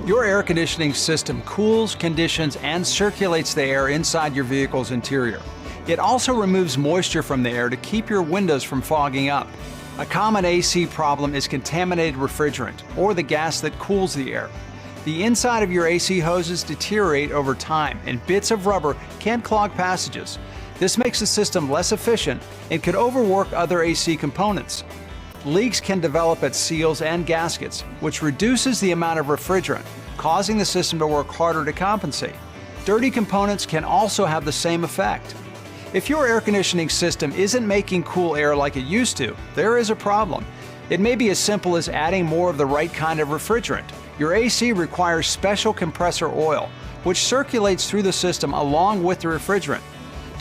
Your air conditioning system cools, conditions, and circulates the air inside your vehicle's interior. It also removes moisture from the air to keep your windows from fogging up. A common AC problem is contaminated refrigerant, or the gas that cools the air. The inside of your AC hoses deteriorate over time, and bits of rubber can clog passages. This makes the system less efficient and could overwork other AC components. Leaks can develop at seals and gaskets, which reduces the amount of refrigerant, causing the system to work harder to compensate. Dirty components can also have the same effect. If your air conditioning system isn't making cool air like it used to, there is a problem. It may be as simple as adding more of the right kind of refrigerant. Your AC requires special compressor oil, which circulates through the system along with the refrigerant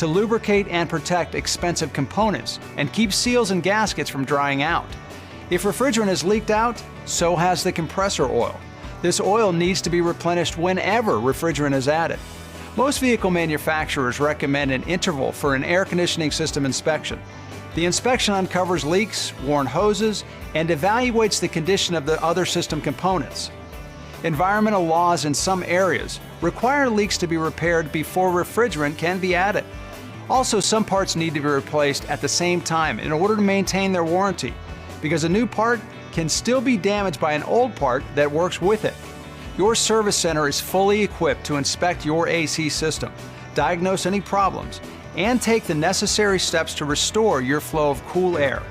to lubricate and protect expensive components and keep seals and gaskets from drying out. If refrigerant is leaked out, so has the compressor oil. This oil needs to be replenished whenever refrigerant is added. Most vehicle manufacturers recommend an interval for an air conditioning system inspection. The inspection uncovers leaks, worn hoses, and evaluates the condition of the other system components. Environmental laws in some areas require leaks to be repaired before refrigerant can be added. Also, some parts need to be replaced at the same time in order to maintain their warranty, because a new part can still be damaged by an old part that works with it. Your service center is fully equipped to inspect your AC system, diagnose any problems, and take the necessary steps to restore your flow of cool air.